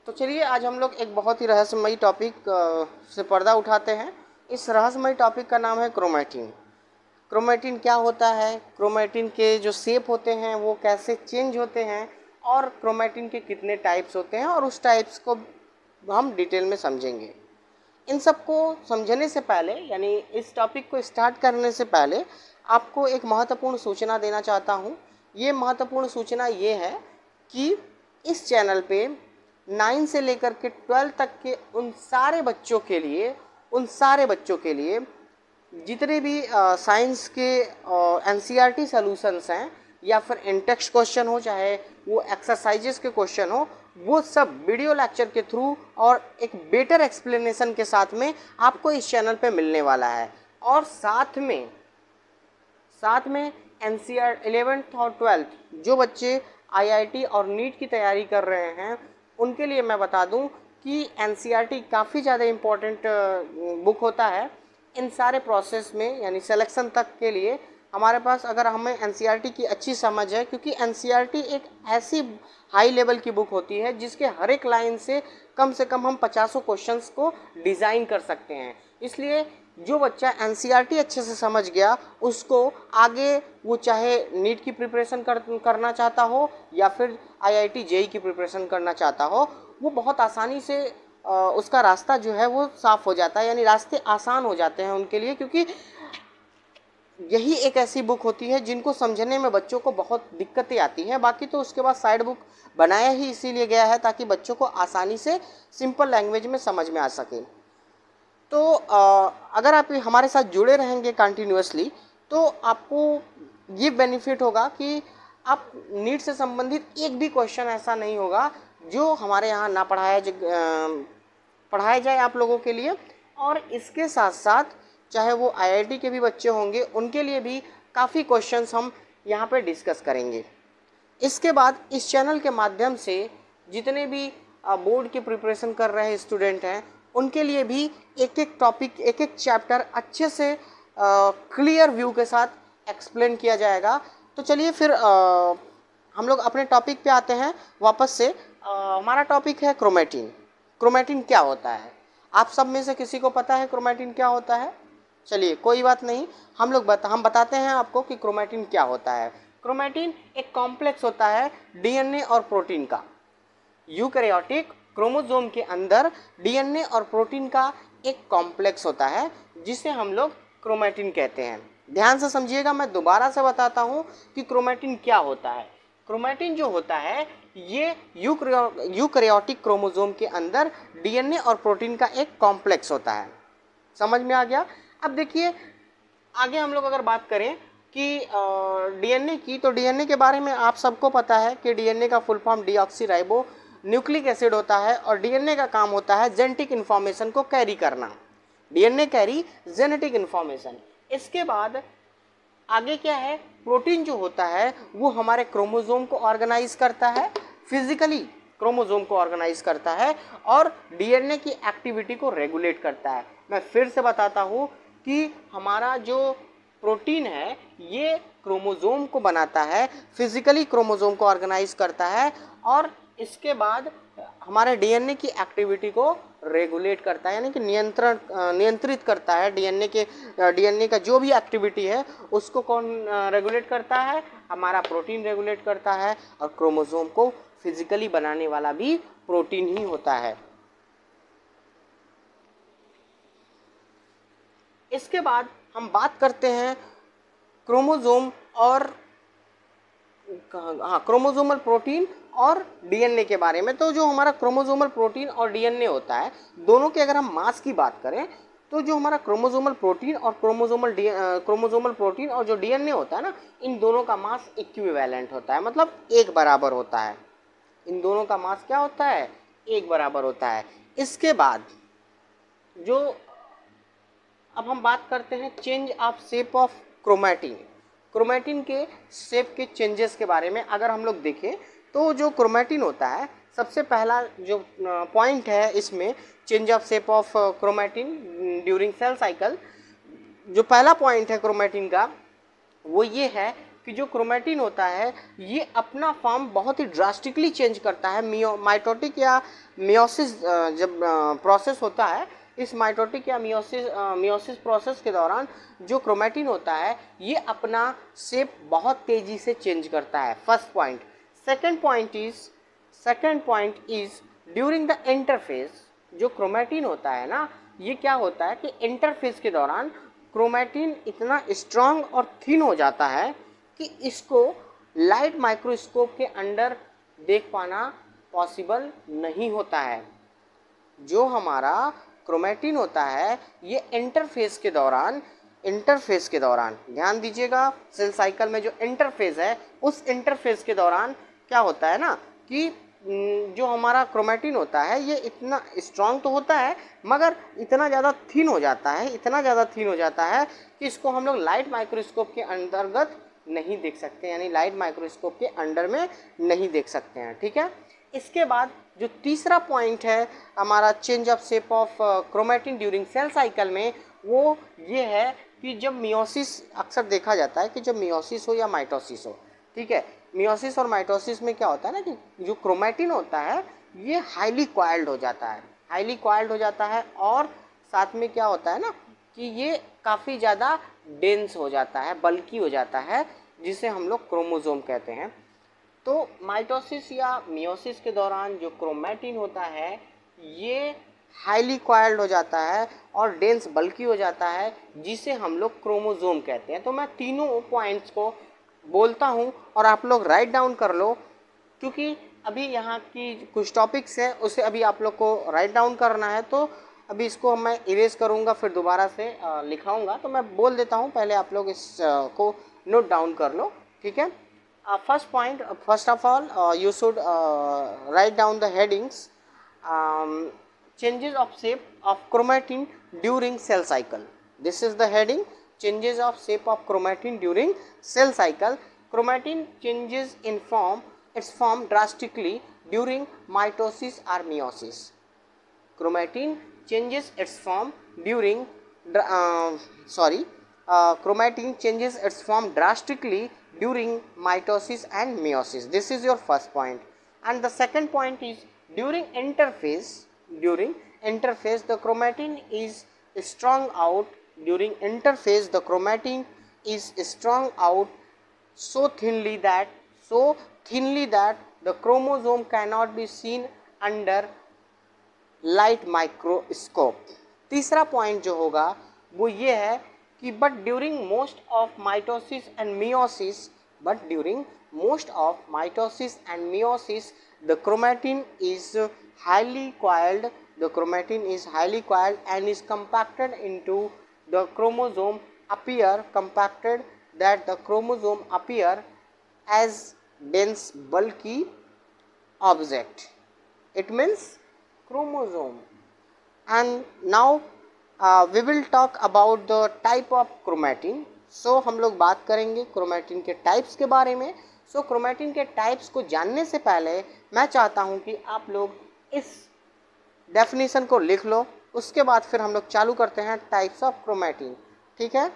तो चलिए आज हम लोग एक बहुत ही रहस्यमयी टॉपिक से पर्दा उठाते हैं। इस रहस्यमयी टॉपिक का नाम है क्रोमैटिन। क्रोमैटिन क्या होता है, क्रोमैटिन के जो शेप होते हैं वो कैसे चेंज होते हैं, और क्रोमैटिन के कितने टाइप्स होते हैं, और उस टाइप्स को हम डिटेल में समझेंगे। इन सब को समझने से पहले, यानी इस टॉपिक को स्टार्ट करने से पहले, आपको एक महत्वपूर्ण सूचना देना चाहता हूँ। ये महत्वपूर्ण सूचना ये है कि इस चैनल पे 9 से लेकर के 12 तक के उन सारे बच्चों के लिए जितने भी साइंस के एनसीईआरटी सॉल्यूशंस हैं, या फिर इन टेक्स्ट क्वेश्चन हो, चाहे वो एक्सरसाइजेस के क्वेश्चन हो, वो सब वीडियो लेक्चर के थ्रू और एक बेटर एक्सप्लेनेशन के साथ में आपको इस चैनल पे मिलने वाला है। और साथ में एनसीईआर 11th और 12th जो बच्चे आईआईटी और नीट की तैयारी कर रहे हैं, उनके लिए मैं बता दूं कि एनसीईआरटी काफ़ी ज़्यादा इम्पोर्टेंट बुक होता है इन सारे प्रोसेस में, यानी सिलेक्शन तक के लिए। हमारे पास अगर हमें एनसीईआरटी की अच्छी समझ है, क्योंकि एनसीईआरटी एक ऐसी हाई लेवल की बुक होती है जिसके हर एक लाइन से कम हम 50 क्वेश्चंस को डिज़ाइन कर सकते हैं। इसलिए जो बच्चा एनसीईआरटी अच्छे से समझ गया, उसको आगे वो चाहे नीट की प्रिपरेशन करना चाहता हो या फिर आईआईटी जेईई की प्रिपरेशन करना चाहता हो, वो बहुत आसानी से उसका रास्ता जो है वो साफ हो जाता है, यानी रास्ते आसान हो जाते हैं उनके लिए। क्योंकि यही एक ऐसी बुक होती है जिनको समझने में बच्चों को बहुत दिक्कतें आती हैं। बाकी तो उसके बाद साइड बुक बनाया ही इसीलिए गया है ताकि बच्चों को आसानी से सिंपल लैंग्वेज में समझ में आ सके। तो अगर आप हमारे साथ जुड़े रहेंगे कंटिन्यूअसली, तो आपको ये बेनिफिट होगा कि आप नीट से संबंधित एक भी क्वेश्चन ऐसा नहीं होगा जो हमारे यहाँ ना पढ़ाया जाए आप लोगों के लिए। और इसके साथ साथ चाहे वो आईआईटी के भी बच्चे होंगे, उनके लिए भी काफ़ी क्वेश्चंस हम यहाँ पे डिस्कस करेंगे। इसके बाद इस चैनल के माध्यम से जितने भी बोर्ड की प्रिपरेशन कर रहे स्टूडेंट हैं, उनके लिए भी एक एक टॉपिक, एक एक चैप्टर अच्छे से क्लियर व्यू के साथ एक्सप्लेन किया जाएगा। तो चलिए फिर हम लोग अपने टॉपिक पे आते हैं वापस से। हमारा टॉपिक है क्रोमैटिन। क्रोमैटिन क्या होता है? आप सब में से किसी को पता है क्रोमैटिन क्या होता है? चलिए कोई बात नहीं, हम बताते हैं आपको कि क्रोमैटिन क्या होता है। क्रोमैटिन एक कॉम्प्लेक्स होता है डीएनए और प्रोटीन का। यूकैरियोटिक क्रोमोसोम के अंदर डीएनए और प्रोटीन का एक कॉम्प्लेक्स होता है जिसे हम लोग क्रोमैटिन कहते हैं। ध्यान से समझिएगा, मैं दोबारा से बताता हूँ कि क्रोमैटिन क्या होता है। क्रोमैटिन जो होता है ये यूकैरियोटिक क्रोमोसोम के अंदर डीएनए और प्रोटीन का एक कॉम्प्लेक्स होता है। समझ में आ गया? अब देखिए आगे हम लोग अगर बात करें कि डीएनए की, तो डीएनए के बारे में आप सबको पता है कि डीएनए का full form deoxy nucleic acid होता है, और डीएनए का काम होता है जेनेटिक इन्फॉर्मेशन को कैरी करना। DNA carry genetic information. इसके बाद आगे क्या है? प्रोटीन जो होता है वो हमारे क्रोमोसोम को ऑर्गेनाइज करता है, फिजिकली क्रोमोसोम को ऑर्गेनाइज करता है, और डीएनए की एक्टिविटी को रेगुलेट करता है। मैं फिर से बताता हूँ कि हमारा जो प्रोटीन है ये क्रोमोसोम को बनाता है, फिजिकली क्रोमोसोम को ऑर्गेनाइज करता है, और इसके बाद हमारे डीएनए की एक्टिविटी को रेगुलेट करता है, यानी कि नियंत्रित करता है। डीएनए का जो भी एक्टिविटी है उसको कौन रेगुलेट करता है? हमारा प्रोटीन रेगुलेट करता है, और क्रोमोसोम को फिजिकली बनाने वाला भी प्रोटीन ही होता है। इसके बाद हम बात करते हैं क्रोमोसोम और क्रोमोसोमल प्रोटीन और डीएनए के बारे में। तो जो हमारा क्रोमोसोमल प्रोटीन और डीएनए होता है, दोनों के अगर हम मास की बात करें, तो जो हमारा क्रोमोसोमल प्रोटीन और जो डीएनए होता है ना, इन दोनों का मास इक्विवेलेंट होता है, मतलब एक बराबर होता है। इन दोनों का मास क्या होता है? एक बराबर होता है। इसके बाद जो अब हम बात करते हैं change of shape of chromatin. Chromatin के शेप के चेंजेस के बारे में अगर हम लोग देखें, तो जो क्रोमैटिन होता है, सबसे पहला जो पॉइंट है इसमें change of shape of chromatin during cell cycle, जो पहला पॉइंट है क्रोमैटिन का वो ये है कि जो क्रोमेटिन होता है ये अपना फॉर्म बहुत ही ड्रास्टिकली चेंज करता है। माइटोटिक या मियोसिस जब प्रोसेस होता है, इस माइटोटिक या मियोसिस प्रोसेस के दौरान जो क्रोमेटिन होता है ये अपना शेप बहुत तेज़ी से चेंज करता है। First point. Second point is during the interface, जो क्रोमेटिन होता है ना, ये क्या होता है कि इंटरफेस के दौरान क्रोमेटिन इतना स्ट्रांग और थिन हो जाता है कि इसको लाइट माइक्रोस्कोप के अंडर देख पाना पॉसिबल नहीं होता है। जो हमारा क्रोमेटिन होता है ये इंटरफेस के दौरान ध्यान दीजिएगा, सेल साइकिल में जो इंटरफेस है उस इंटरफेस के दौरान क्या होता है ना कि जो हमारा क्रोमेटिन होता है ये इतना स्ट्रांग तो होता है मगर इतना ज़्यादा थिन हो जाता है कि इसको हम लोग लाइट माइक्रोस्कोप के अंतर्गत नहीं देख सकते, यानी लाइट माइक्रोस्कोप के अंडर में नहीं देख सकते हैं। ठीक है। इसके बाद जो तीसरा पॉइंट है हमारा change of shape of chromatin during cell cycle में, वो ये है कि जब मियोसिस, अक्सर देखा जाता है कि जब मियोसिस हो या माइटोसिस हो, ठीक है, मियोसिस और माइटोसिस में क्या होता है ना कि जो क्रोमेटिन होता है ये हाईली कॉइल्ड हो जाता है और साथ में क्या होता है ना कि ये काफ़ी ज़्यादा डेंस हो जाता है, बल्की हो जाता है, जिसे हम लोग क्रोमोसोम कहते हैं। तो माइटोसिस या मियोसिस के दौरान जो क्रोमेटिन होता है ये हाईली कॉइल्ड हो जाता है और डेंस बल्की हो जाता है, जिसे हम लोग क्रोमोसोम कहते हैं। तो मैं तीनों पॉइंट्स को बोलता हूँ और आप लोग राइट डाउन कर लो, क्योंकि अभी यहाँ की कुछ टॉपिक्स हैं उसे अभी आप लोग को राइट डाउन करना है। तो अभी इसको मैं इरेज करूँगा, फिर दोबारा से लिखाऊंगा, तो मैं बोल देता हूँ, पहले आप लोग इस को नोट डाउन कर लो। ठीक है। First point, first of all, you should write down the headings. Changes of shape of chromatin during cell cycle. This is the heading, changes of shape of chromatin during cell cycle. Chromatin changes in its form drastically during mitosis or meiosis. Chromatin changes its form during chromatin changes its form drastically during mitosis and meiosis. This is your first point. And the second point is during interphase the chromatin is strung out. During interphase the chromatin is strung out so thinly that the chromosome cannot be seen under light microscope. तीसरा point जो होगा वो ये है कि but during most of mitosis and meiosis the chromatin is highly coiled and is compacted into the chromosome appear as dense bulky object. It means chromosome. And now we will talk about the type of chromatin. So हम लोग बात करेंगे chromatin के types के बारे में। सो chromatin के types को जानने से पहले मैं चाहता हूं कि आप लोग इस डेफिनेशन को लिख लो, उसके बाद फिर हम लोग चालू करते हैं टाइप्स ऑफ क्रोमेटिन। ठीक है।